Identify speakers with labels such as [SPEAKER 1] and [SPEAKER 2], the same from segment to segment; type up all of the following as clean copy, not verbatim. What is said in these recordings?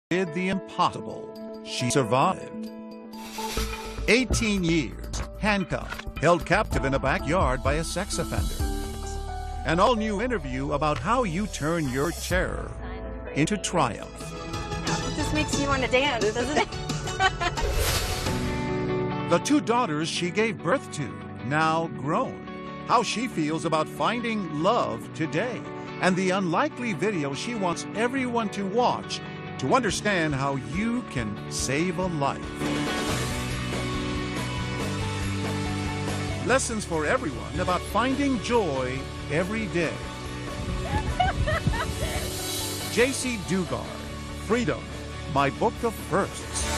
[SPEAKER 1] did the impossible. She survived. 18 years, handcuffed, held captive in a backyard by a sex offender. An all-new interview about how you turn your terror into triumph.
[SPEAKER 2] This makes you want to dance, doesn't it?
[SPEAKER 1] The two daughters she gave birth to, now grown. How she feels about finding love today. And the unlikely video she wants everyone to watch to understand how you can save a life. Lessons for everyone about finding joy every day. Jaycee Dugard, Freedom, My Book of Firsts.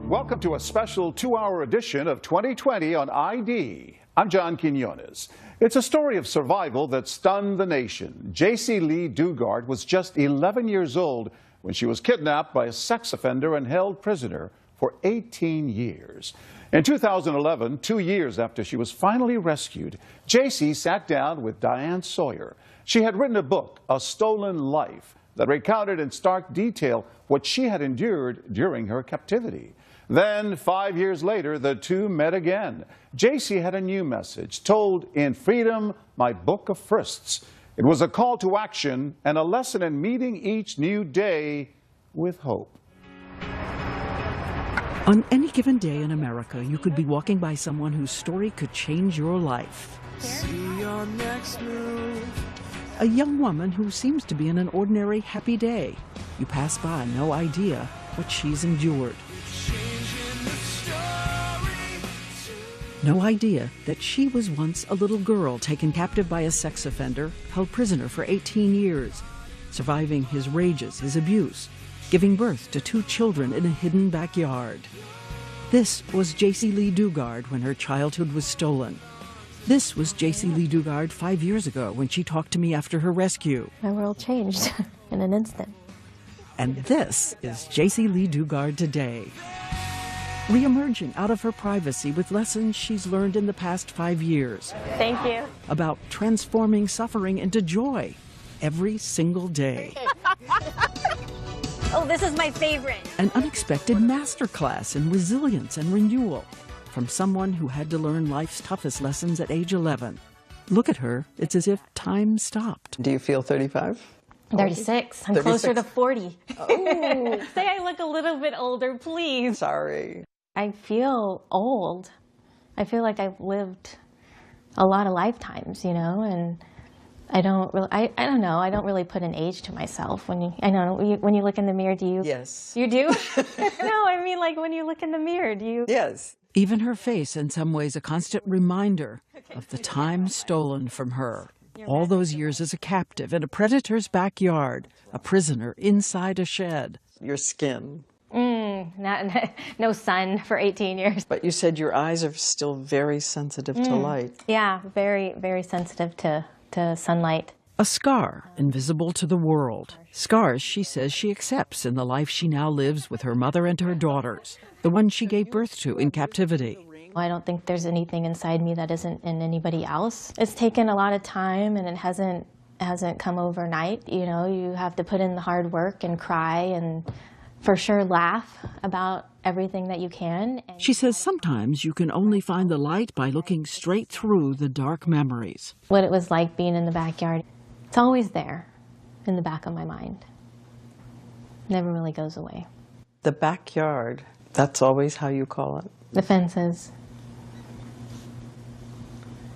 [SPEAKER 1] Welcome to a special 2-hour edition of 2020 on ID. I'm John Quinones. It's a story of survival that stunned the nation. Jaycee Lee Dugard was just 11 years old when she was kidnapped by a sex offender and held prisoner for 18 years. In 2011, 2 years after she was finally rescued, Jaycee sat down with Diane Sawyer. She had written a book, A Stolen Life, that recounted in stark detail what she had endured during her captivity. Then, 5 years later, the two met again. Jaycee had a new message, told in Freedom, My Book of Firsts. It was a call to action and a lesson in meeting each new day with hope.
[SPEAKER 3] On any given day in America, you could be walking by someone whose story could change your life. See your next move. A young woman who seems to be in an ordinary, happy day. You pass by, no idea what she's endured. No idea that she was once a little girl taken captive by a sex offender, held prisoner for 18 years, surviving his rages, his abuse, giving birth to 2 children in a hidden backyard. This was Jaycee Lee Dugard when her childhood was stolen. This was Jaycee Lee Dugard 5 years ago when she talked to me after her rescue.
[SPEAKER 2] My world changed in an instant.
[SPEAKER 3] And this is Jaycee Lee Dugard today. Re-emerging out of her privacy with lessons she's learned in the past 5 years.
[SPEAKER 2] Thank you.
[SPEAKER 3] About transforming suffering into joy every single day.
[SPEAKER 2] Oh, this is my favorite.
[SPEAKER 3] An unexpected masterclass in resilience and renewal from someone who had to learn life's toughest lessons at age 11. Look at her. It's as if time stopped.
[SPEAKER 4] Do you feel 35?
[SPEAKER 2] 36. I'm
[SPEAKER 4] 36.
[SPEAKER 2] closer to 40.
[SPEAKER 4] Oh.
[SPEAKER 2] Say I look a little bit older, please.
[SPEAKER 4] Sorry.
[SPEAKER 2] I feel old. I feel like I've lived a lot of lifetimes, you know, and I don't really, I don't know, I don't really put an age to myself. When you look in the mirror, do you?
[SPEAKER 4] Yes.
[SPEAKER 2] You do? No, I mean, like when you look in the mirror, do you?
[SPEAKER 4] Yes.
[SPEAKER 3] Even her face, in some ways, a constant reminder of the time stolen from her. All those years as a captive in a predator's backyard, a prisoner inside a shed.
[SPEAKER 4] Your skin.
[SPEAKER 2] No sun for 18 years.
[SPEAKER 4] But you said your eyes are still very sensitive to light.
[SPEAKER 2] Yeah, very, very sensitive to sunlight.
[SPEAKER 3] A scar, invisible to the world. Scars she says she accepts in the life she now lives with her mother and her daughters, the one she gave birth to in captivity.
[SPEAKER 2] I don't think there's anything inside me that isn't in anybody else. It's taken a lot of time, and it hasn't come overnight. You know, you have to put in the hard work and cry and for sure laugh about everything that you can.
[SPEAKER 3] She says sometimes you can only find the light by looking straight through the dark memories.
[SPEAKER 2] What it was like being in the backyard, it's always there in the back of my mind. Never really goes away.
[SPEAKER 4] The backyard, that's always how you call it?
[SPEAKER 2] The fences.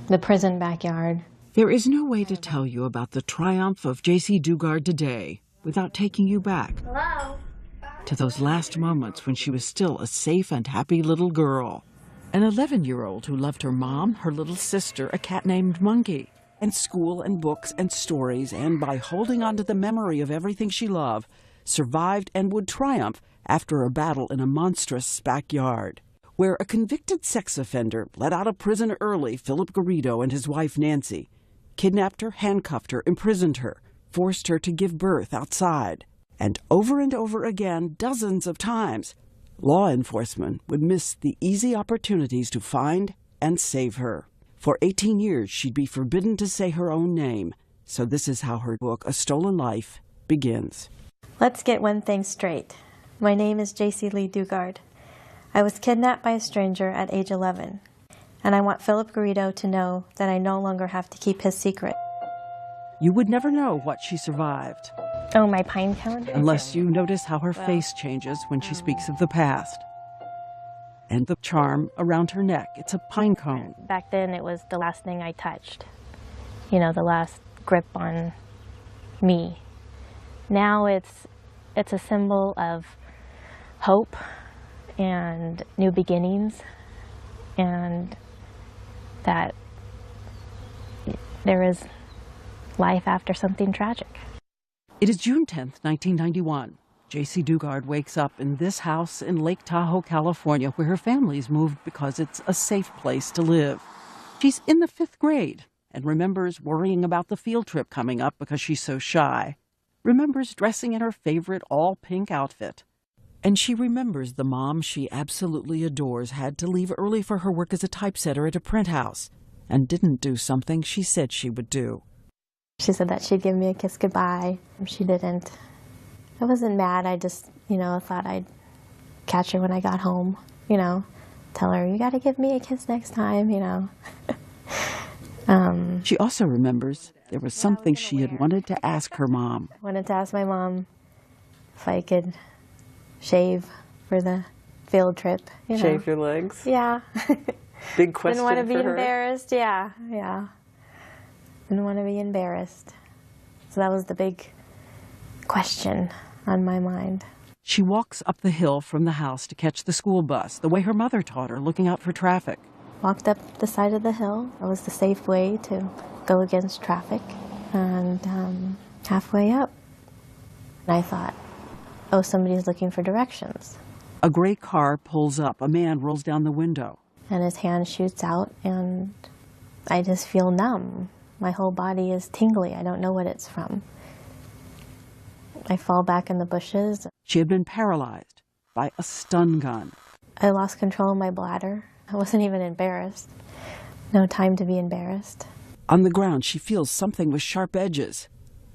[SPEAKER 2] The prison backyard.
[SPEAKER 3] There is no way to tell you about the triumph of Jaycee Dugard today without taking you back.
[SPEAKER 2] Hello?
[SPEAKER 3] To those last moments when she was still a safe and happy little girl. An 11-year-old who loved her mom, her little sister, a cat named Monkey, and school and books and stories, and by holding on to the memory of everything she loved, survived and would triumph after a battle in a monstrous backyard, where a convicted sex offender let out of prison early Philip Garrido and his wife Nancy, kidnapped her, handcuffed her, imprisoned her, forced her to give birth outside. And over again, dozens of times, law enforcement would miss the easy opportunities to find and save her. For 18 years, she'd be forbidden to say her own name. So this is how her book, A Stolen Life, begins.
[SPEAKER 2] Let's get one thing straight. My name is Jaycee Lee Dugard. I was kidnapped by a stranger at age 11, and I want Philip Garrido to know that I no longer have to keep his secret.
[SPEAKER 3] You would never know what she survived,
[SPEAKER 2] Oh, my pine cone?
[SPEAKER 3] unless you notice how her face changes when she speaks of the past. And the charm around her neck, it's a pine cone.
[SPEAKER 2] Back then, it was the last thing I touched. You know, the last grip on me. Now it's a symbol of hope and new beginnings, and that there is life after something tragic.
[SPEAKER 3] It is June 10th, 1991. Jaycee Dugard wakes up in this house in Lake Tahoe, California, where her family's moved because it's a safe place to live. She's in the 5th grade and remembers worrying about the field trip coming up because she's so shy. Remembers dressing in her favorite all-pink outfit. And she remembers the mom she absolutely adores had to leave early for her work as a typesetter at a print house and didn't do something she said she would do.
[SPEAKER 2] She said that she'd give me a kiss goodbye. She didn't. I wasn't mad. I just, thought I'd catch her when I got home, tell her, you got to give me a kiss next time,
[SPEAKER 3] She also remembers there was something she had wanted to ask her mom.
[SPEAKER 2] I wanted to ask my mom if I could shave for the field trip.
[SPEAKER 4] Shave your legs?
[SPEAKER 2] Yeah.
[SPEAKER 4] Big question
[SPEAKER 2] Didn't want to be
[SPEAKER 4] for her.
[SPEAKER 2] embarrassed. Yeah. Didn't want to be embarrassed. So that was the big question on my mind.
[SPEAKER 3] She walks up the hill from the house to catch the school bus, the way her mother taught her, looking out for traffic.
[SPEAKER 2] Walked up the side of the hill. That was the safe way to go against traffic. And halfway up, I thought, oh, somebody's looking for directions.
[SPEAKER 3] A gray car pulls up. A man rolls down the window.
[SPEAKER 2] And his hand shoots out, and I just feel numb. My whole body is tingly. I don't know what it's from. I fall back in the bushes.
[SPEAKER 3] She had been paralyzed by a stun gun.
[SPEAKER 2] I lost control of my bladder. I wasn't even embarrassed. No time to be embarrassed.
[SPEAKER 3] On the ground, she feels something with sharp edges.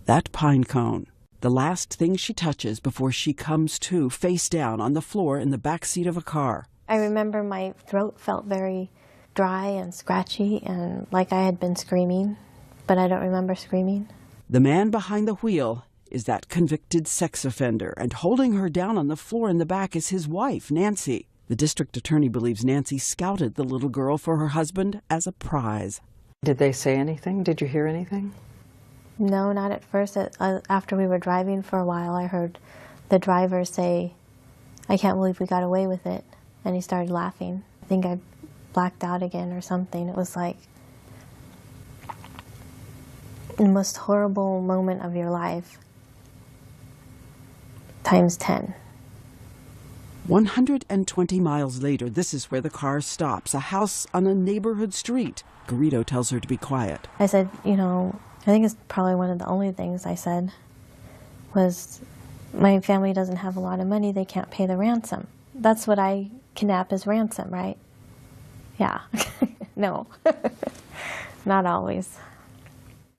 [SPEAKER 3] That pine cone. The last thing she touches before she comes to, face down on the floor in the back seat of a car.
[SPEAKER 2] I remember my throat felt very dry and scratchy and like I had been screaming, but I don't remember screaming.
[SPEAKER 3] The man behind the wheel is that convicted sex offender, and holding her down on the floor in the back is his wife, Nancy. The district attorney believes Nancy scouted the little girl for her husband as a prize.
[SPEAKER 4] Did they say anything? Did you hear anything?
[SPEAKER 2] No, not at first. After we were driving for a while, I heard the driver say, "I can't believe we got away with it." And he started laughing. I think I blacked out again or something. It was like the most horrible moment of your life, times 10.
[SPEAKER 3] 120 miles later, this is where the car stops, a house on a neighborhood street. Garrido tells her to be quiet.
[SPEAKER 2] I said, I think it's probably one of the only things I said was, my family doesn't have a lot of money, they can't pay the ransom. That's what I kidnap as ransom, right? Yeah. No. Not always.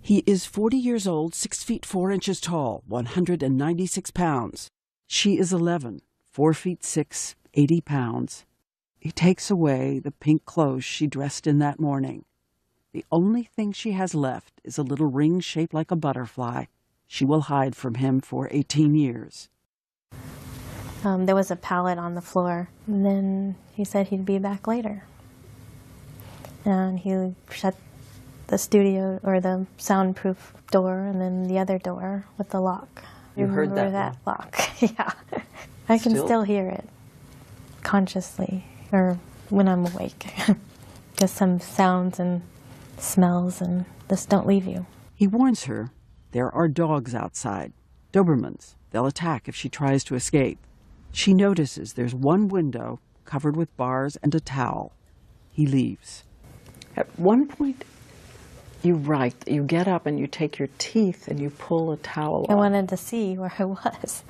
[SPEAKER 3] He is 40 years old, 6 feet 4 inches tall, 196 pounds. She is 11, 4 feet 6, 80 pounds. He takes away the pink clothes she dressed in that morning. The only thing she has left is a little ring shaped like a butterfly. She will hide from him for 18 years.
[SPEAKER 2] There was a pallet on the floor, and then he said he'd be back later. And he shut the studio or the soundproof door, and then the other door with the lock.
[SPEAKER 4] You heard
[SPEAKER 2] Remember
[SPEAKER 4] that
[SPEAKER 2] lock? Yeah. I can still hear it consciously, or when I'm awake. Just some sounds and smells, and this don't leave you.
[SPEAKER 3] He warns her there are dogs outside, Dobermans. They'll attack if she tries to escape. She notices there's one window covered with bars and a towel. He leaves.
[SPEAKER 4] At one point, you write, you get up and you take your teeth and you pull a towel off.
[SPEAKER 2] I wanted to see where I was.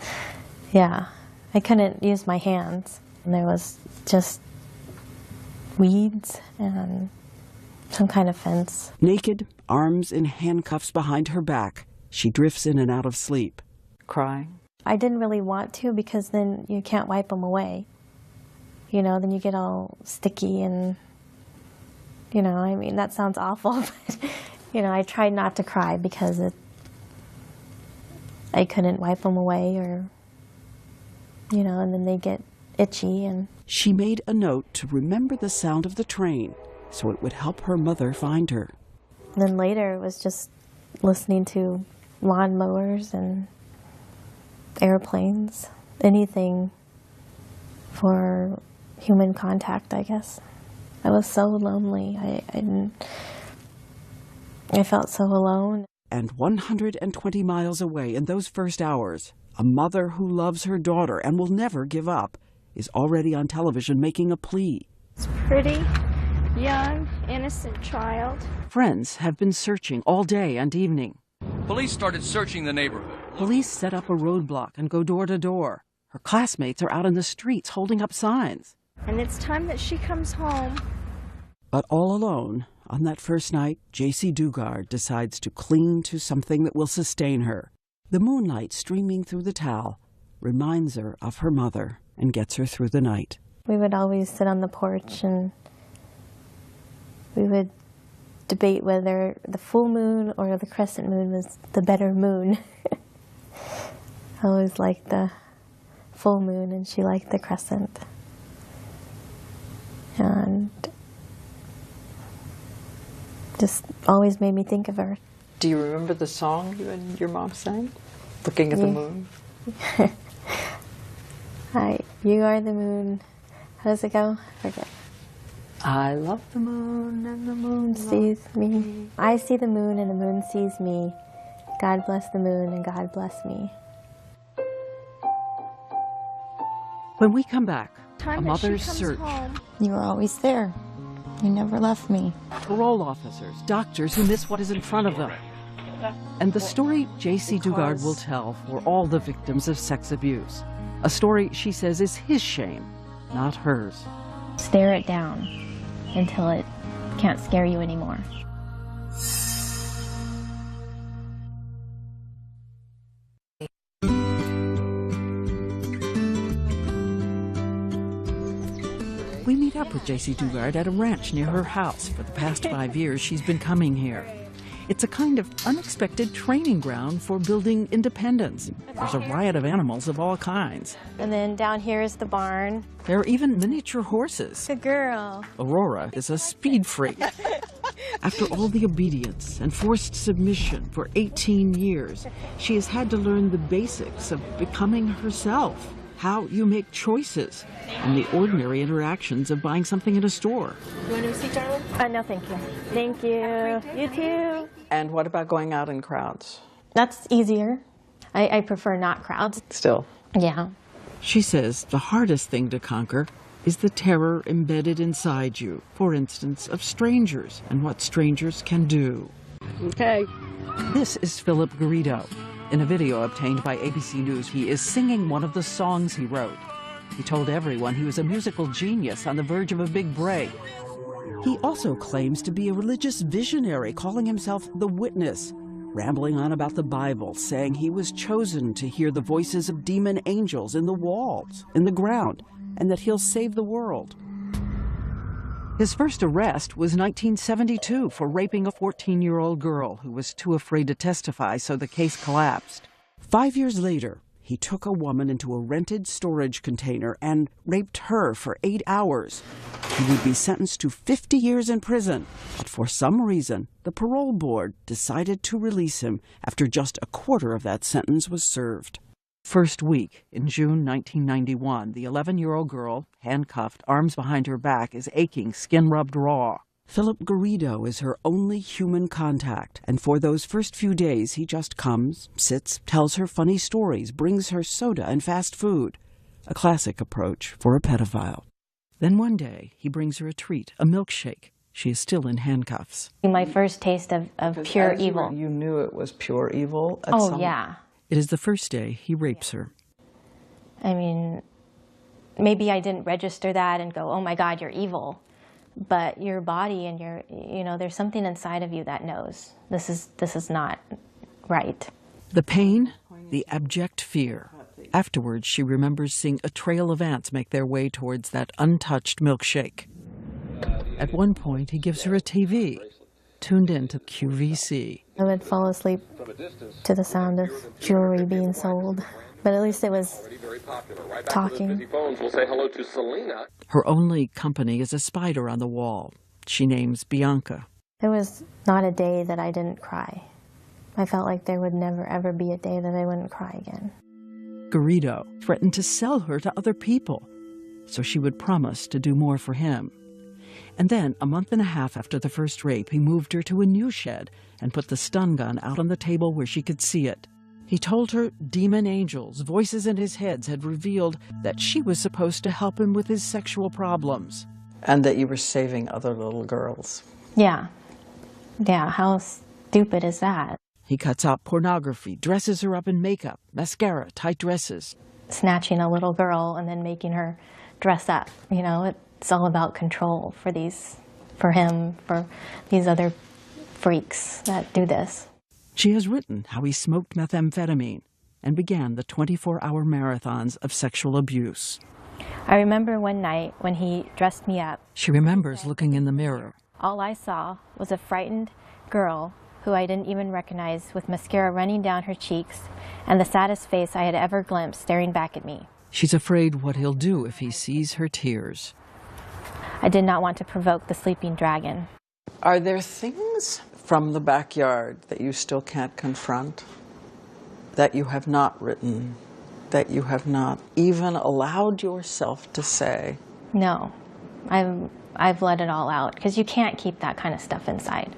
[SPEAKER 2] Yeah. I couldn't use my hands. And there was just weeds and some kind of fence.
[SPEAKER 3] Naked, arms in handcuffs behind her back, she drifts in and out of sleep.
[SPEAKER 4] crying?
[SPEAKER 2] I didn't really want to because then you can't wipe them away. You know, then you get all sticky and, you know, I mean, that sounds awful, but, you know, I tried not to cry because I couldn't wipe them away or, you know, and then they get itchy. And
[SPEAKER 3] She made a note to remember the sound of the train so it would help her mother find her.
[SPEAKER 2] then later it was just listening to lawnmowers and airplanes, anything for human contact, I guess. I was so lonely. I felt so alone.
[SPEAKER 3] And 120 miles away in those first hours, a mother who loves her daughter and will never give up is already on television making a plea.
[SPEAKER 5] It's pretty, young, innocent child.
[SPEAKER 3] Friends have been searching all day and evening.
[SPEAKER 6] Police started searching the neighborhood.
[SPEAKER 3] Police set up a roadblock and go door to door. Her classmates are out in the streets holding up signs.
[SPEAKER 5] And it's time that she comes home.
[SPEAKER 3] But all alone, on that first night, Jaycee Dugard decides to cling to something that will sustain her. The moonlight streaming through the towel reminds her of her mother and gets her through the night.
[SPEAKER 2] We would always sit on the porch and we would debate whether the full moon or the crescent moon was the better moon. I always liked the full moon and she liked the crescent. And just always made me think of her.
[SPEAKER 4] Do you remember the song you and your mom sang? Looking at the moon?
[SPEAKER 2] Hi, you are the moon. How does it go? I forget.
[SPEAKER 4] I love the moon and the moon
[SPEAKER 2] Sees me. I see the moon and the moon sees me. God bless the moon and God bless me.
[SPEAKER 3] When we come back, a
[SPEAKER 5] Time that
[SPEAKER 3] mother's
[SPEAKER 5] she comes
[SPEAKER 3] search.
[SPEAKER 5] home.
[SPEAKER 7] You were always there. You never left me.
[SPEAKER 3] Parole officers, doctors who miss what is in front of them. And the story Jaycee Dugard will tell for all the victims of sex abuse. A story she says is his shame, not hers.
[SPEAKER 2] Stare it down until it can't scare you anymore.
[SPEAKER 3] We meet up with Jaycee Dugard at a ranch near her house. For the past 5 years, she's been coming here. It's a kind of unexpected training ground for building independence. There's a riot of animals of all kinds.
[SPEAKER 2] And then down here is the barn.
[SPEAKER 3] There are even miniature horses.
[SPEAKER 2] Good girl.
[SPEAKER 3] Aurora is a speed freak. After all the obedience and forced submission for 18 years, she has had to learn the basics of becoming herself, how you make choices, and the ordinary interactions of buying something in a store.
[SPEAKER 2] You want to see Darwin? No, thank you. Thank you. You too.
[SPEAKER 4] And what about going out in crowds?
[SPEAKER 2] That's easier. I prefer not crowds.
[SPEAKER 4] Still.
[SPEAKER 2] Yeah.
[SPEAKER 3] She says the hardest thing to conquer is the terror embedded inside you, for instance, of strangers and what strangers can do.
[SPEAKER 4] Okay.
[SPEAKER 3] This is Philip Garrido. In a video obtained by ABC News, he is singing one of the songs he wrote. He told everyone he was a musical genius on the verge of a big break. He also claims to be a religious visionary, calling himself the Witness, rambling on about the Bible, saying he was chosen to hear the voices of demon angels in the walls, in the ground, and that he'll save the world. His first arrest was 1972 for raping a 14-year-old girl who was too afraid to testify, so the case collapsed. 5 years later, he took a woman into a rented storage container and raped her for 8 hours. He would be sentenced to 50 years in prison, but for some reason, the parole board decided to release him after just a quarter of that sentence was served. First week, in June 1991, the 11-year-old girl, handcuffed, arms behind her back, is aching, skin rubbed raw. Philip Garrido is her only human contact, and for those first few days he just comes, sits, tells her funny stories, brings her soda and fast food. A classic approach for a pedophile. Then one day, he brings her a treat, a milkshake. She is still in handcuffs.
[SPEAKER 2] My first taste of pure evil.
[SPEAKER 4] You knew it was pure evil?
[SPEAKER 2] Yeah.
[SPEAKER 3] It is the first day he rapes her.
[SPEAKER 2] I mean, maybe I didn't register that and go, oh my God, you're evil. But your body and there's something inside of you that knows this is not right.
[SPEAKER 3] The pain, the abject fear. Afterwards, she remembers seeing a trail of ants make their way towards that untouched milkshake. At one point, he gives her a TV, tuned in to QVC.
[SPEAKER 2] I would fall asleep to the sound of jewelry being sold, but at least it was talking.
[SPEAKER 3] Her only company is a spider on the wall. She names Bianca.
[SPEAKER 2] There was not a day that I didn't cry. I felt like there would never, ever be a day that I wouldn't cry again.
[SPEAKER 3] Garrido threatened to sell her to other people, so she would promise to do more for him. And then, a month and a half after the first rape, he moved her to a new shed and put the stun gun out on the table where she could see it. He told her demon angels, voices in his head, had revealed that she was supposed to help him with his sexual problems.
[SPEAKER 4] And that you were saving other little girls.
[SPEAKER 2] Yeah. Yeah, how stupid is that?
[SPEAKER 3] He cuts out pornography, dresses her up in makeup, mascara, tight dresses.
[SPEAKER 2] Snatching a little girl and then making her dress up, you know, it's all about control for him, for these other freaks that do this.
[SPEAKER 3] She has written how he smoked methamphetamine and began the 24-hour marathons of sexual abuse.
[SPEAKER 2] I remember one night when he dressed me up.
[SPEAKER 3] She remembers looking in the mirror.
[SPEAKER 2] All I saw was a frightened girl who I didn't even recognize, with mascara running down her cheeks and the saddest face I had ever glimpsed staring back at me.
[SPEAKER 3] She's afraid what he'll do if he sees her tears.
[SPEAKER 2] I did not want to provoke the sleeping dragon.
[SPEAKER 4] Are there things from the backyard that you still can't confront, that you have not written, that you have not even allowed yourself to say?
[SPEAKER 2] No, I've let it all out, because you can't keep that kind of stuff inside.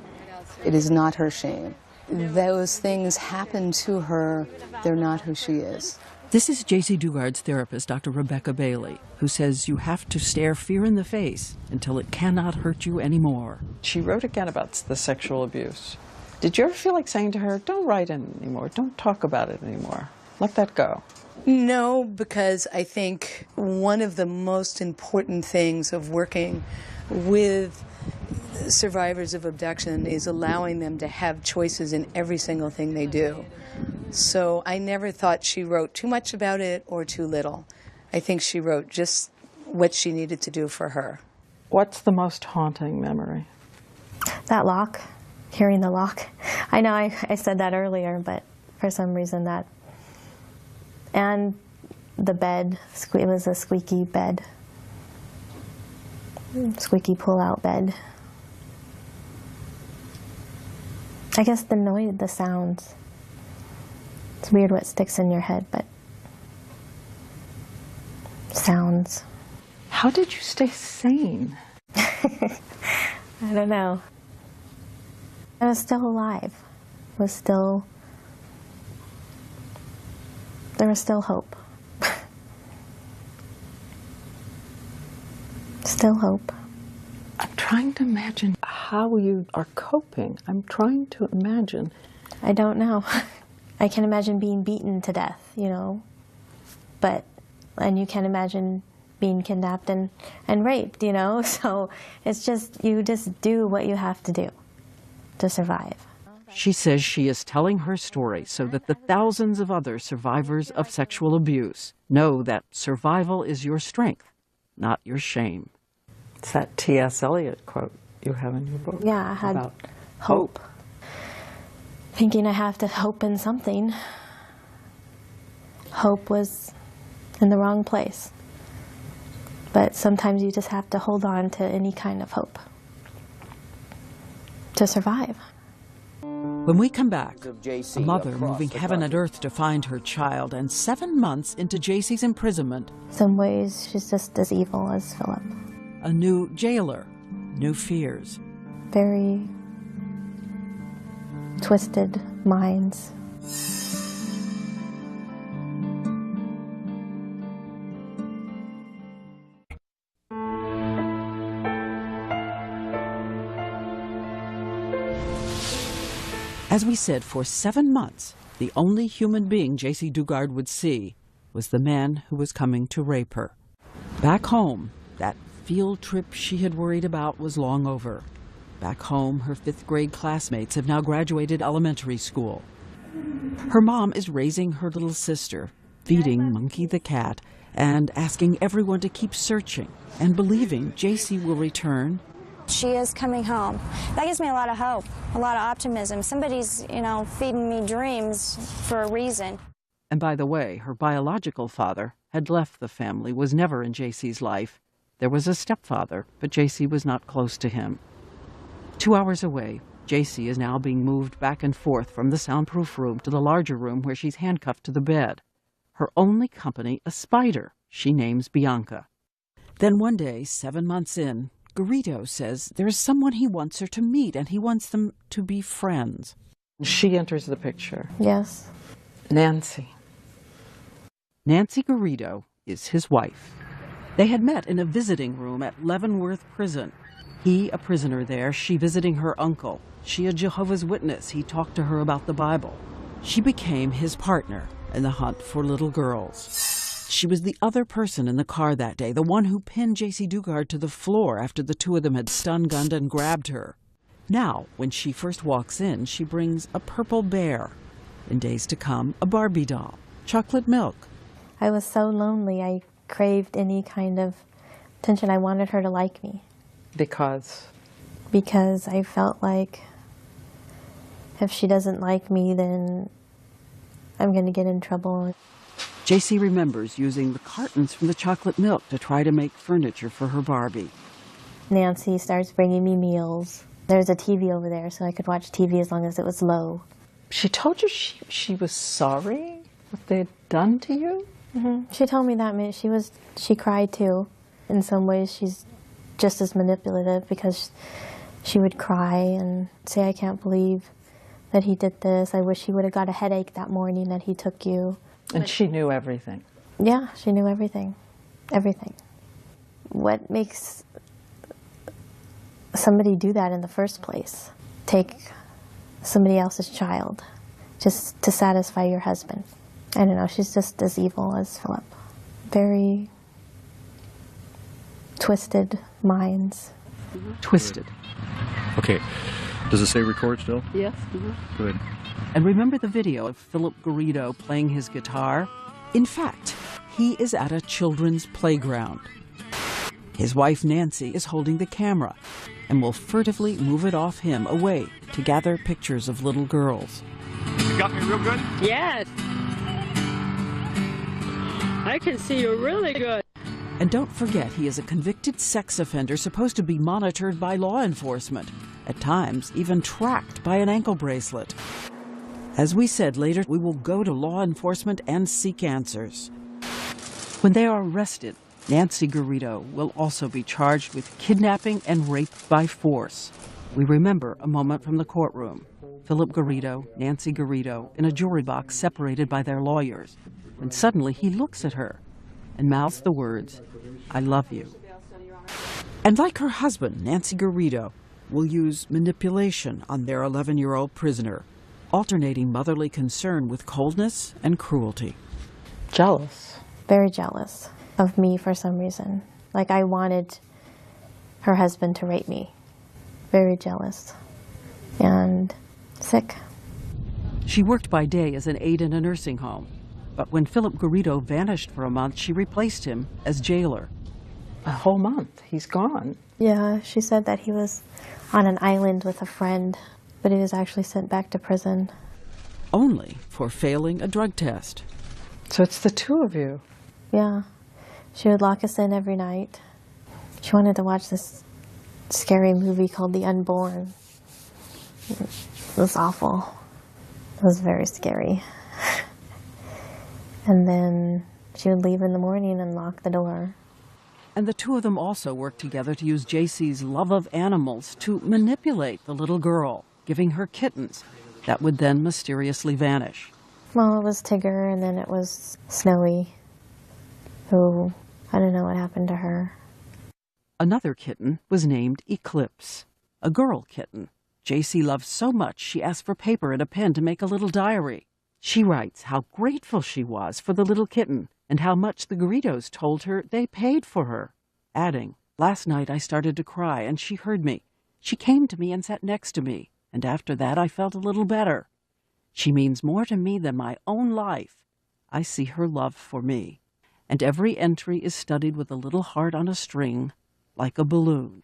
[SPEAKER 8] It is not her shame. Those things happen to her. They're not who she is.
[SPEAKER 3] This is Jaycee Dugard's therapist, Dr. Rebecca Bailey, who says you have to stare fear in the face until it cannot hurt you anymore.
[SPEAKER 4] She wrote again about the sexual abuse. Did you ever feel like saying to her, don't write it anymore, don't talk about it anymore, let that go?
[SPEAKER 8] No, because I think one of the most important things of working with survivors of abduction is allowing them to have choices in every single thing they do. So I never thought she wrote too much about it or too little. I think she wrote just what she needed to do for her.
[SPEAKER 4] What's the most haunting memory?
[SPEAKER 2] That lock, hearing the lock. I know I said that earlier, but for some reason that. And the bed, it was a squeaky bed. Squeaky pull-out bed. I guess the noise, the sounds. It's weird what sticks in your head, but sounds.
[SPEAKER 4] How did you stay sane?
[SPEAKER 2] I don't know. I was still alive. There was still hope. Still hope.
[SPEAKER 4] I'm trying to imagine how you are coping. I'm trying to imagine.
[SPEAKER 2] I don't know. I can imagine being beaten to death, you know, and you can imagine being kidnapped and raped, you know, so it's just, you just do what you have to do to survive.
[SPEAKER 3] She says she is telling her story so that the thousands of other survivors of sexual abuse know that survival is your strength, not your shame.
[SPEAKER 4] It's that T.S. Eliot quote you have in your book.
[SPEAKER 2] Yeah, I had
[SPEAKER 4] about
[SPEAKER 2] hope. Thinking I have to hope in something. Hope was in the wrong place. But sometimes you just have to hold on to any kind of hope to survive.
[SPEAKER 3] When we come back, a mother moving heaven and earth to find her child, and 7 months into Jaycee's imprisonment,
[SPEAKER 2] In some ways, she's just as evil as Philip.
[SPEAKER 3] a new jailer, new fears.
[SPEAKER 2] Very twisted minds.
[SPEAKER 3] As we said, for 7 months, the only human being Jaycee Dugard would see was the man who was coming to rape her. Back home, that field trip she had worried about was long over. Back home, her 5th grade classmates have now graduated elementary school. Her mom is raising her little sister, feeding Monkey the cat, and asking everyone to keep searching and believing Jaycee will return.
[SPEAKER 9] She is coming home. That gives me a lot of hope, a lot of optimism. Somebody's, feeding me dreams for a reason.
[SPEAKER 3] And by the way, her biological father had left the family, was never in Jaycee's life. There was a stepfather, but Jaycee was not close to him. 2 hours away, Jaycee is now being moved back and forth from the soundproof room to the larger room where she's handcuffed to the bed. Her only company, a spider, she names Bianca. Then one day, 7 months in, Garrido says there is someone he wants her to meet and he wants them to be friends.
[SPEAKER 4] She enters the picture.
[SPEAKER 2] Yes.
[SPEAKER 4] Nancy.
[SPEAKER 3] Nancy Garrido is his wife. They had met in a visiting room at Leavenworth Prison. He, a prisoner there, she visiting her uncle. She, a Jehovah's Witness. He talked to her about the Bible. She became his partner in the hunt for little girls. She was the other person in the car that day, the one who pinned Jaycee Dugard to the floor after the two of them had stun-gunned and grabbed her. Now, when she first walks in, she brings a purple bear. In days to come, a Barbie doll, chocolate milk.
[SPEAKER 2] I was so lonely. I craved any kind of attention. I wanted her to like me.
[SPEAKER 4] Because
[SPEAKER 2] I felt like if she doesn't like me, then I'm going to get in trouble.
[SPEAKER 3] Jaycee remembers using the cartons from the chocolate milk to try to make furniture for her Barbie.
[SPEAKER 2] Nancy starts bringing me meals. There's a TV over there, so I could watch TV as long as it was low.
[SPEAKER 4] she told you she was sorry what they'd done to you?
[SPEAKER 2] Mm-hmm. She told me that. She cried too. In some ways, she's just as manipulative because she would cry and say, I can't believe that he did this. I wish he would have got a headache that morning that he took you.
[SPEAKER 4] And she knew everything.
[SPEAKER 2] Yeah, she knew everything. Everything. What makes somebody do that in the first place? Take somebody else's child just to satisfy your husband. I don't know, she's just as evil as Philip. Very twisted minds.
[SPEAKER 3] Twisted.
[SPEAKER 10] Okay. Does it say record still?
[SPEAKER 4] Yes.
[SPEAKER 10] Good.
[SPEAKER 3] And remember the video of Philip Garrido playing his guitar? In fact, he is at a children's playground. His wife Nancy is holding the camera and will furtively move it off him away to gather pictures of little girls.
[SPEAKER 11] You got me real good?
[SPEAKER 12] Yes. I can see you really good.
[SPEAKER 3] And don't forget, he is a convicted sex offender supposed to be monitored by law enforcement, at times even tracked by an ankle bracelet. As we said later, we will go to law enforcement and seek answers. When they are arrested, Nancy Garrido will also be charged with kidnapping and rape by force. We remember a moment from the courtroom. Philip Garrido, Nancy Garrido, in a jury box separated by their lawyers. And suddenly he looks at her and mouths the words, I love you. And like her husband, Nancy Garrido will use manipulation on their 11-year-old prisoner, alternating motherly concern with coldness and cruelty.
[SPEAKER 4] Jealous.
[SPEAKER 2] Very jealous of me for some reason. Like I wanted her husband to rape me. Very jealous and sick.
[SPEAKER 3] She worked by day as an aide in a nursing home, but when Philip Garrido vanished for a month, she replaced him as jailer.
[SPEAKER 4] A whole month. He's gone.
[SPEAKER 2] Yeah, she said that he was on an island with a friend, but he was actually sent back to prison.
[SPEAKER 3] Only for failing a drug test.
[SPEAKER 4] So it's the two of you.
[SPEAKER 2] Yeah. She would lock us in every night. She wanted to watch this scary movie called The Unborn. It was awful. It was very scary. And then she would leave in the morning and lock the door.
[SPEAKER 3] And the two of them also worked together to use Jaycee's love of animals to manipulate the little girl, giving her kittens that would then mysteriously vanish.
[SPEAKER 2] Well, it was Tigger, and then it was Snowy, who, I don't know what happened to her.
[SPEAKER 3] Another kitten was named Eclipse, a girl kitten. Jaycee loved so much she asked for paper and a pen to make a little diary. She writes how grateful she was for the little kitten and how much the Garridos told her they paid for her, adding, last night I started to cry and she heard me. She came to me and sat next to me, and after that I felt a little better. She means more to me than my own life. I see her love for me. And every entry is studied with a little heart on a string, like a balloon.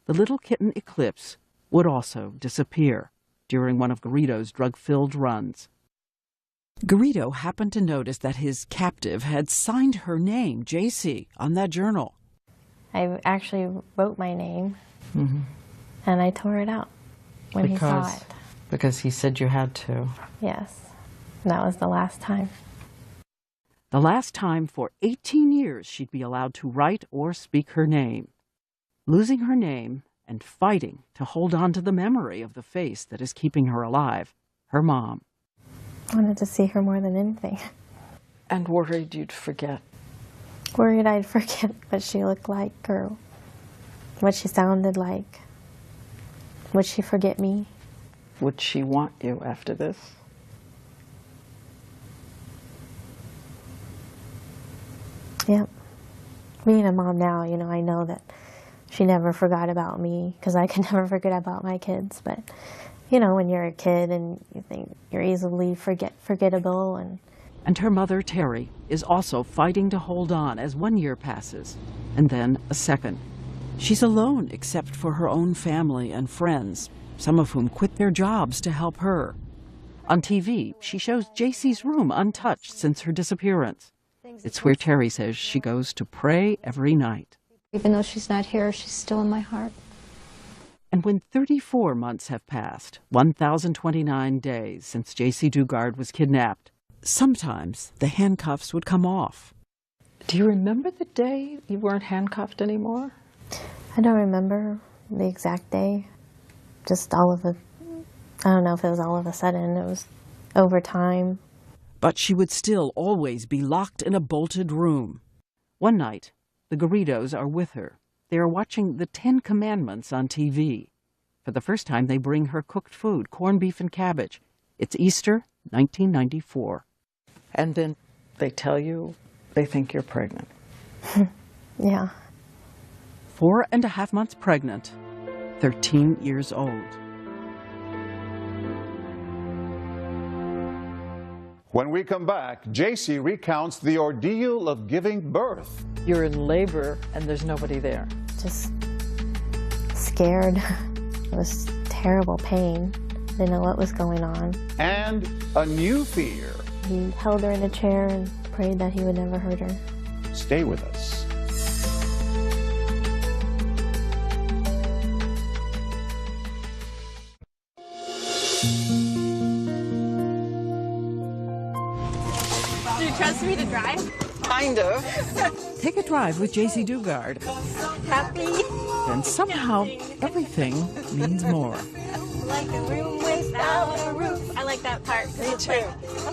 [SPEAKER 3] The little kitten Eclipse would also disappear during one of Garrido's drug-filled runs. Garrido happened to notice that his captive had signed her name, Jaycee, on that journal.
[SPEAKER 2] I actually wrote my name,
[SPEAKER 4] Mm-hmm.
[SPEAKER 2] and I tore it out when he saw it.
[SPEAKER 4] Because he said you had to.
[SPEAKER 2] Yes, and that was the last time.
[SPEAKER 3] The last time for 18 years she'd be allowed to write or speak her name. Losing her name and fighting to hold on to the memory of the face that is keeping her alive, her mom.
[SPEAKER 2] I wanted to see her more than anything.
[SPEAKER 4] And worried you'd forget.
[SPEAKER 2] Worried I'd forget what she looked like or what she sounded like. Would she forget me?
[SPEAKER 4] Would she want you after this?
[SPEAKER 2] Yep. Being a mom now, you know, I know that she never forgot about me because I can never forget about my kids. But, you know, when you're a kid and you think you're easily forgettable.
[SPEAKER 3] And her mother, Terry, is also fighting to hold on as 1 year passes, and then a second. She's alone except for her own family and friends, some of whom quit their jobs to help her. On TV, she shows Jaycee's room untouched since her disappearance. It's where Terry says she goes to pray every night.
[SPEAKER 7] Even though she's not here, she's still in my heart.
[SPEAKER 3] And when 34 months have passed, 1,029 days since Jaycee Dugard was kidnapped, sometimes the handcuffs would come off.
[SPEAKER 4] Do you remember the day you weren't handcuffed anymore?
[SPEAKER 2] I don't remember the exact day. Just all of it. I don't know if it was all of a sudden. It was over time.
[SPEAKER 3] But she would still always be locked in a bolted room. One night, the Garridos are with her. They are watching the 10 Commandments on TV. For the first time, they bring her cooked food, corned beef and cabbage. It's Easter, 1994.
[SPEAKER 4] And then they tell you they think you're pregnant.
[SPEAKER 2] Yeah.
[SPEAKER 3] 4.5 months pregnant, 13 years old.
[SPEAKER 1] When we come back, Jaycee recounts the ordeal of giving birth.
[SPEAKER 4] You're in labor and there's nobody there.
[SPEAKER 2] Just scared. It was terrible pain. Didn't know what was going on.
[SPEAKER 1] And a new fear.
[SPEAKER 2] He held her in a chair and prayed that he would never hurt her.
[SPEAKER 1] Stay with us.
[SPEAKER 5] Do you trust me to drive?
[SPEAKER 4] Kind of.
[SPEAKER 3] Take a drive with Jaycee Dugard.
[SPEAKER 5] Happy.
[SPEAKER 3] And somehow, everything means more.
[SPEAKER 5] Like a room without a roof. I like that part.
[SPEAKER 4] Me too.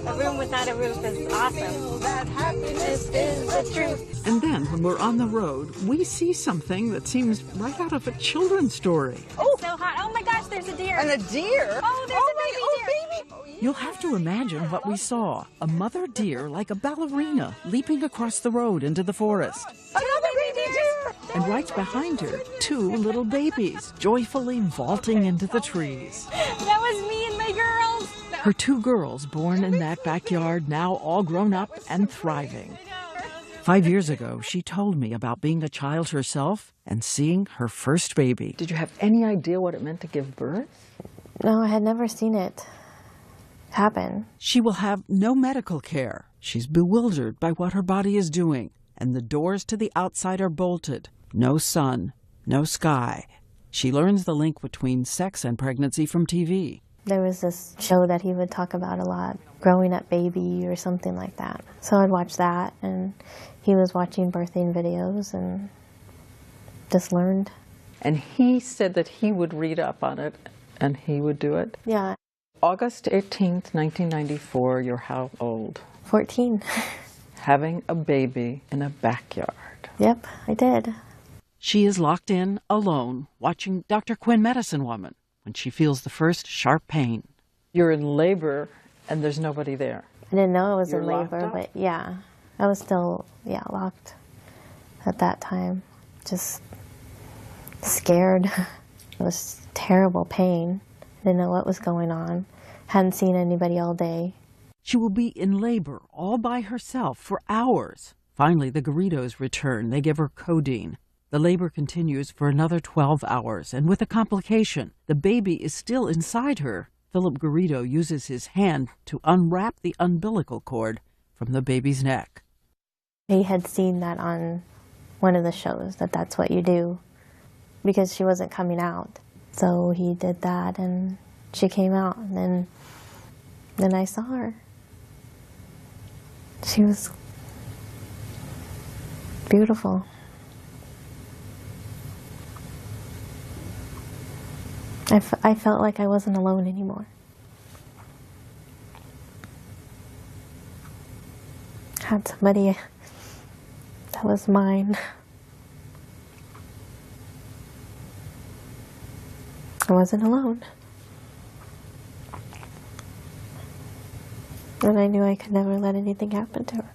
[SPEAKER 5] A room without a roof is awesome. That happiness is the truth.
[SPEAKER 3] And then, when we're on the road, we see something that seems right out of a children's story.
[SPEAKER 5] Oh, so hot. Oh my gosh, there's a deer.
[SPEAKER 4] And a deer?
[SPEAKER 5] Oh, there's a baby deer.
[SPEAKER 3] You'll have to imagine what we saw. A mother deer like a ballerina leaping across the road into the forest.
[SPEAKER 5] Another baby deer.
[SPEAKER 3] And right behind her, 2 little babies joyfully vaulting into the trees.
[SPEAKER 5] That was me and my girls.
[SPEAKER 3] Her 2 girls born in that backyard, now all grown up and thriving. 5 years ago, she told me about being a child herself and seeing her first baby.
[SPEAKER 4] Did you have any idea what it meant to give birth?
[SPEAKER 2] No, I had never seen it happen.
[SPEAKER 3] She will have no medical care. She's bewildered by what her body is doing, and the doors to the outside are bolted. No sun, no sky. She learns the link between sex and pregnancy from TV.
[SPEAKER 2] There was this show that he would talk about a lot, Growing Up Baby or something like that. So I'd watch that, and he was watching birthing videos and just learned.
[SPEAKER 4] And he said that he would read up on it and he would do it?
[SPEAKER 2] Yeah.
[SPEAKER 4] August 18th, 1994, you're how old?
[SPEAKER 2] 14.
[SPEAKER 4] Having a baby in a backyard.
[SPEAKER 2] Yep, I did.
[SPEAKER 3] She is locked in, alone, watching Dr. Quinn Medicine Woman when she feels the first sharp pain.
[SPEAKER 4] You're in labor and there's nobody there.
[SPEAKER 2] I didn't know I was
[SPEAKER 4] You're
[SPEAKER 2] in
[SPEAKER 4] locked
[SPEAKER 2] labor,
[SPEAKER 4] up?
[SPEAKER 2] but yeah, I was still, locked at that time. Just scared. It was terrible pain. I didn't know what was going on. Hadn't seen anybody all day.
[SPEAKER 3] She will be in labor all by herself for hours. Finally, the Garridos return. They give her codeine. The labor continues for another 12 hours, and with a complication, the baby is still inside her. Philip Garrido uses his hand to unwrap the umbilical cord from the baby's neck.
[SPEAKER 2] He had seen that on one of the shows, that's what you do, because she wasn't coming out. So he did that, and she came out, and then I saw her. She was beautiful. I felt like I wasn't alone anymore. I had somebody that was mine. I wasn't alone. And I knew I could never let anything happen to her.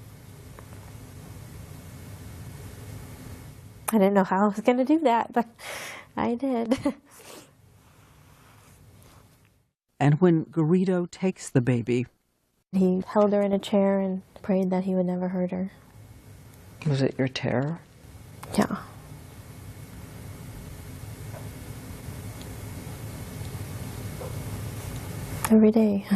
[SPEAKER 2] I didn't know how I was going to do that, but I did.
[SPEAKER 3] And when Garrido takes the baby,
[SPEAKER 2] he held her in a chair and prayed that he would never hurt her.
[SPEAKER 4] Was it your terror?
[SPEAKER 2] Yeah. Every day.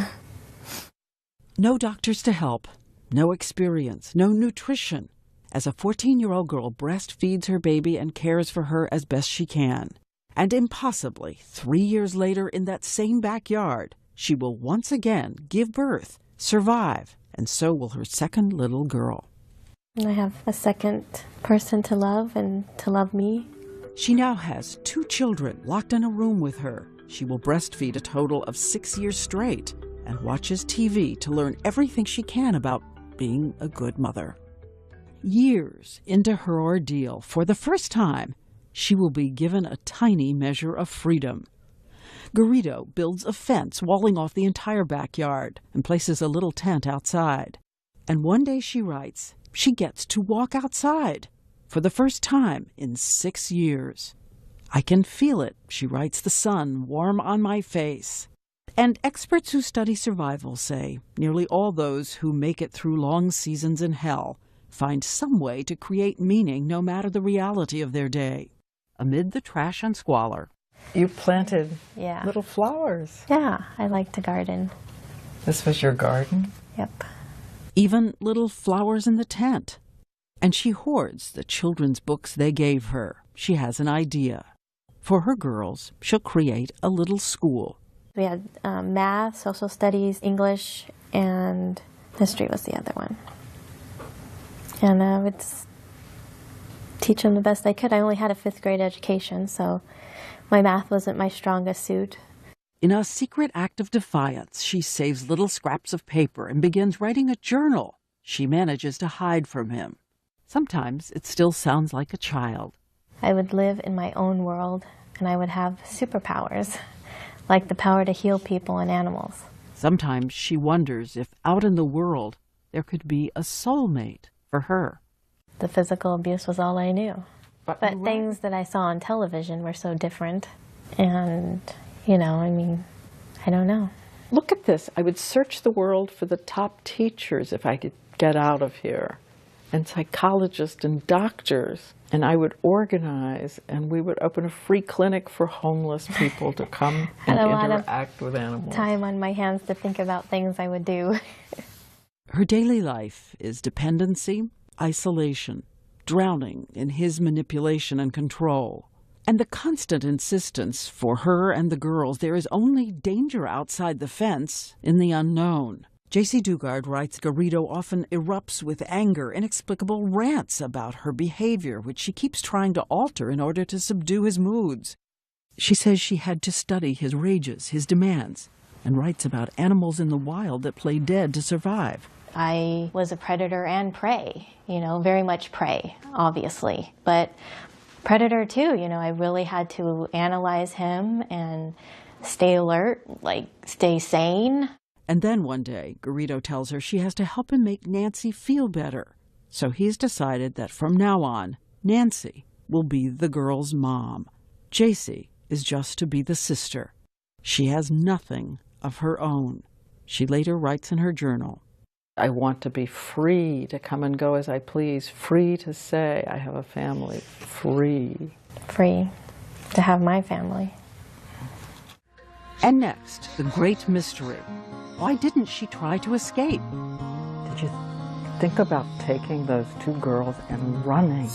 [SPEAKER 3] no doctors to help, no experience, no nutrition. As a 14-year-old girl breastfeeds her baby and cares for her as best she can. And impossibly, 3 years later in that same backyard, she will once again give birth, survive, and so will her second little girl.
[SPEAKER 2] And I have a second person to love and to love me.
[SPEAKER 3] She now has 2 children locked in a room with her. She will breastfeed a total of 6 years straight and watches TV to learn everything she can about being a good mother. Years into her ordeal, for the first time, she will be given a tiny measure of freedom. Garrido builds a fence walling off the entire backyard and places a little tent outside. And one day, she writes, she gets to walk outside for the first time in 6 years. I can feel it, she writes, the sun warm on my face. And experts who study survival say nearly all those who make it through long seasons in hell find some way to create meaning no matter the reality of their day. Amid the trash and squalor.
[SPEAKER 4] You planted little flowers.
[SPEAKER 2] Yeah, I like to garden.
[SPEAKER 4] This was your garden?
[SPEAKER 2] Yep.
[SPEAKER 3] Even little flowers in the tent. And she hoards the children's books they gave her. She has an idea. For her girls, she'll create a little school.
[SPEAKER 2] We had math, social studies, English, and history was the other one. And I would teach them the best I could. I only had a 5th grade education, so my math wasn't my strongest suit.
[SPEAKER 3] In a secret act of defiance, she saves little scraps of paper and begins writing a journal she manages to hide from him. Sometimes it still sounds like a child.
[SPEAKER 2] I would live in my own world, and I would have superpowers, like the power to heal people and animals.
[SPEAKER 3] Sometimes she wonders if out in the world there could be a soulmate for her.
[SPEAKER 2] The physical abuse was all I knew. But things that I saw on television were so different. And, I don't know.
[SPEAKER 4] Look at this. I would search the world for the top teachers if I could get out of here, and psychologists and doctors. And I would organize, and we would open a free clinic for homeless people to come and interact with animals.
[SPEAKER 2] Time on my hands to think about things I would do.
[SPEAKER 3] Her daily life is dependency, isolation, drowning in his manipulation and control. And the constant insistence for her and the girls there is only danger outside the fence in the unknown. Jaycee Dugard writes Garrido often erupts with anger, inexplicable rants about her behavior, which she keeps trying to alter in order to subdue his moods. She says she had to study his rages, his demands, and writes about animals in the wild that play dead to survive.
[SPEAKER 2] I was a predator and prey, very much prey, obviously. But predator too, I really had to analyze him and stay alert, stay sane.
[SPEAKER 3] And then one day, Garrido tells her she has to help him make Nancy feel better. So he's decided that from now on, Nancy will be the girl's mom. Jaycee is just to be the sister. She has nothing of her own. She later writes in her journal,
[SPEAKER 4] I want to be free to come and go as I please, free to say I have a family, free.
[SPEAKER 2] Free to have my family.
[SPEAKER 3] And next, the great mystery. Why didn't she try to escape?
[SPEAKER 4] Did you think about taking those two girls and running?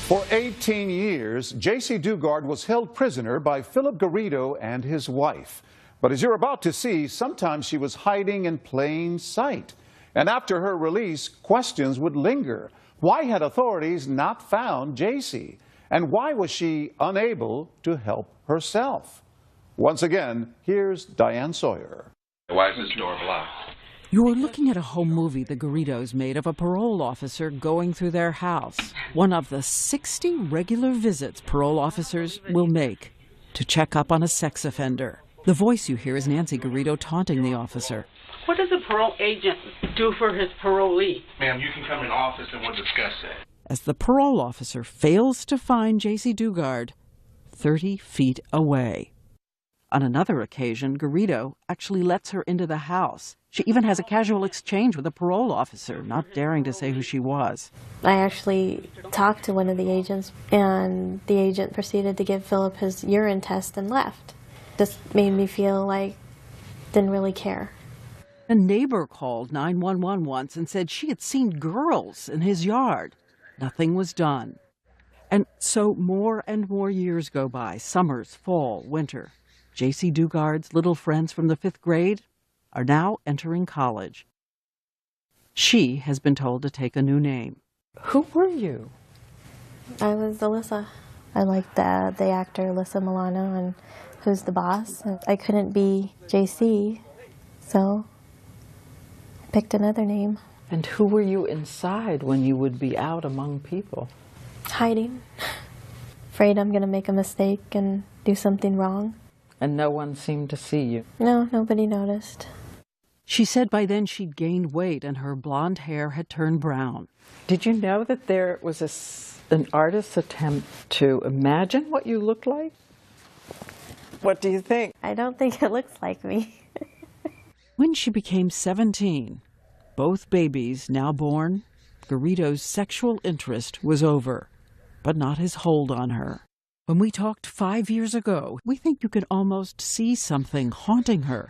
[SPEAKER 1] For 18 years, Jaycee Dugard was held prisoner by Philip Garrido and his wife. But as you're about to see, sometimes she was hiding in plain sight. And after her release, questions would linger. Why had authorities not found Jaycee? And why was she unable to help herself? Once again, here's Diane Sawyer.
[SPEAKER 11] Why is this door blocked?
[SPEAKER 3] You're looking at a home movie the Garridos made of a parole officer going through their house. One of the 60 regular visits parole officers will make to check up on a sex offender. The voice you hear is Nancy Garrido taunting the officer.
[SPEAKER 12] What does a parole agent do for his parolee?
[SPEAKER 11] Ma'am, you can come in office and we'll discuss that.
[SPEAKER 3] As the parole officer fails to find Jaycee Dugard 30 feet away. On another occasion, Garrido actually lets her into the house. She even has a casual exchange with a parole officer, not daring to say who she was.
[SPEAKER 2] I actually talked to one of the agents, and the agent proceeded to give Philip his urine test and left. This made me feel like didn't really care.
[SPEAKER 3] A neighbor called 911 once and said she had seen girls in his yard. Nothing was done. And so more and more years go by, summers, fall, winter. Jaycee Dugard's little friends from the 5th grade are now entering college. She has been told to take a new name.
[SPEAKER 4] Who were you?
[SPEAKER 2] I was Alyssa. I liked the actor Alyssa Milano and Who's the Boss. I couldn't be Jaycee, so I picked another name.
[SPEAKER 4] And who were you inside when you would be out among people?
[SPEAKER 2] Hiding. Afraid I'm going to make a mistake and do something wrong.
[SPEAKER 4] And no one seemed to see you?
[SPEAKER 2] No, nobody noticed.
[SPEAKER 3] She said by then she'd gained weight and her blonde hair had turned brown.
[SPEAKER 4] Did you know that there was an artist's attempt to imagine what you looked like? What do you think?
[SPEAKER 2] I don't think it looks like me.
[SPEAKER 3] When she became 17, both babies now born, Garrido's sexual interest was over, but not his hold on her. When we talked 5 years ago, we think you can almost see something haunting her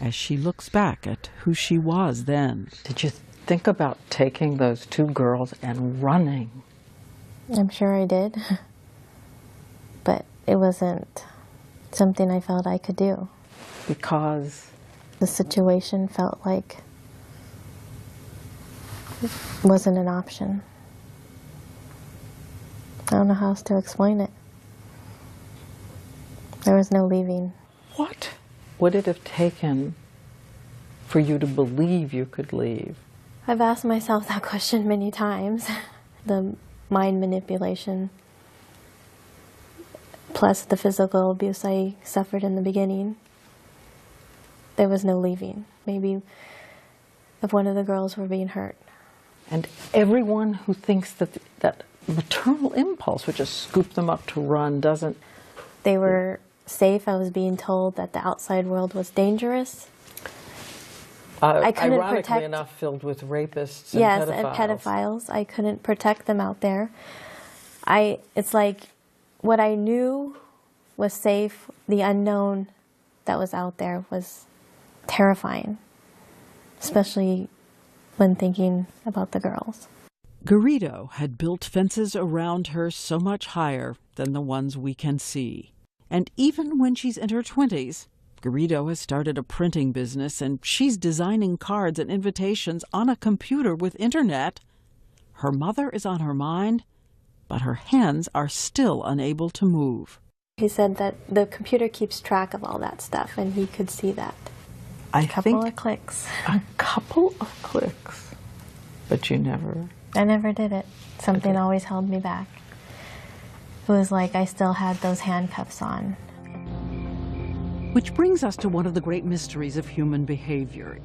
[SPEAKER 3] as she looks back at who she was then.
[SPEAKER 4] Did you think about taking those two girls and running?
[SPEAKER 2] I'm sure I did, but it wasn't something I felt I could do.
[SPEAKER 4] Because?
[SPEAKER 2] The situation felt like it wasn't an option. I don't know how else to explain it. There was no leaving.
[SPEAKER 4] What would it have taken for you to believe you could leave?
[SPEAKER 2] I've asked myself that question many times. The mind manipulation, plus the physical abuse I suffered in the beginning. There was no leaving. Maybe if one of the girls were being hurt.
[SPEAKER 4] And everyone who thinks that maternal impulse would just scoop them up to run doesn't...
[SPEAKER 2] They were safe. I was being told that the outside world was dangerous. I couldn't
[SPEAKER 4] ironically enough, filled with rapists and
[SPEAKER 2] yes,
[SPEAKER 4] pedophiles.
[SPEAKER 2] and pedophiles. I couldn't protect them out there. It's like what I knew was safe, the unknown that was out there was terrifying, especially when thinking about the girls.
[SPEAKER 3] Garrido had built fences around her so much higher than the ones we can see. And even when she's in her 20s, Garrido has started a printing business and she's designing cards and invitations on a computer with internet. Her mother is on her mind, but her hands are still unable to move.
[SPEAKER 2] He said that the computer keeps track of all that stuff and he could see that.
[SPEAKER 4] A
[SPEAKER 2] couple of clicks.
[SPEAKER 4] A couple of clicks. But you never...
[SPEAKER 2] I never did it. Something always held me back. It was like I still had those handcuffs on.
[SPEAKER 3] Which brings us to one of the great mysteries of human behavior.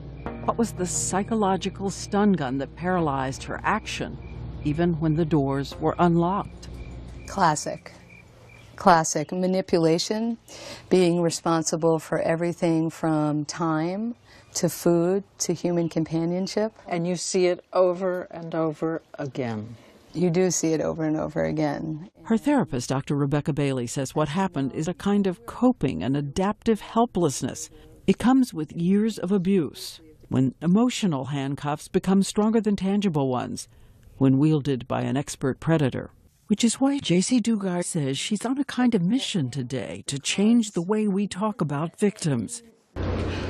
[SPEAKER 3] What was the psychological stun gun that paralyzed her action, even when the doors were unlocked?
[SPEAKER 8] Classic. Classic. Manipulation, being responsible for everything from time to food to human companionship.
[SPEAKER 4] And you see it over and over again.
[SPEAKER 8] You do see it over and over again.
[SPEAKER 3] Her therapist, Dr. Rebecca Bailey, says what happened is a kind of coping and adaptive helplessness. It comes with years of abuse, when emotional handcuffs become stronger than tangible ones, when wielded by an expert predator. Which is why Jaycee Dugard says she's on a kind of mission today to change the way we talk about victims.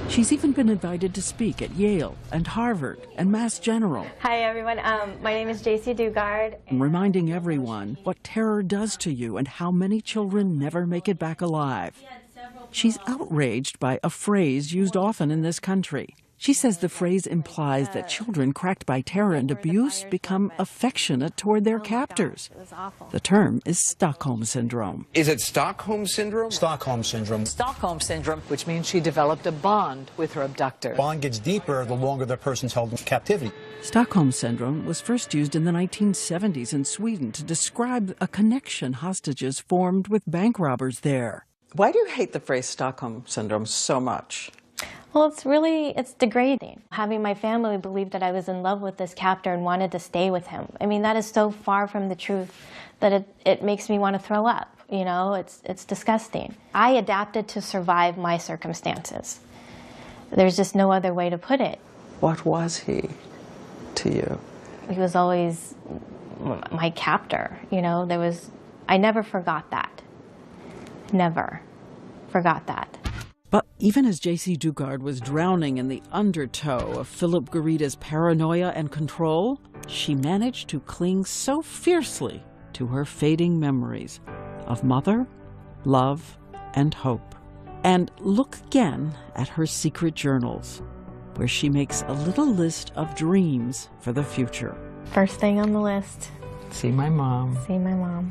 [SPEAKER 3] She's even been invited to speak at Yale and Harvard and Mass General.
[SPEAKER 2] Hi, everyone. My name is Jaycee Dugard.
[SPEAKER 3] Reminding everyone what terror does to you and how many children never make it back alive. She's outraged by a phrase used often in this country. She says the phrase implies that children cracked by terror and abuse become affectionate toward their captors. The term is Stockholm Syndrome.
[SPEAKER 13] Is it Stockholm Syndrome?
[SPEAKER 14] Stockholm Syndrome.
[SPEAKER 15] Stockholm Syndrome, which means she developed a bond with her abductor.
[SPEAKER 14] Bond gets deeper the longer the person's held in captivity.
[SPEAKER 3] Stockholm Syndrome was first used in the 1970s in Sweden to describe a connection hostages formed with bank robbers there.
[SPEAKER 4] Why do you hate the phrase Stockholm Syndrome so much?
[SPEAKER 2] Well, it's degrading. Having my family believe that I was in love with this captor and wanted to stay with him. I mean, that is so far from the truth that it makes me want to throw up. You know, it's disgusting. I adapted to survive my circumstances. There's just no other way to put it.
[SPEAKER 4] What was he to you?
[SPEAKER 2] He was always my captor, you know. I never forgot that. Never forgot that.
[SPEAKER 3] But even as Jaycee Dugard was drowning in the undertow of Philip Garrida's paranoia and control, she managed to cling so fiercely to her fading memories of mother, love, and hope. And look again at her secret journals, where she makes a little list of dreams for the future.
[SPEAKER 2] First thing on the list.
[SPEAKER 4] See my mom.
[SPEAKER 2] See my mom.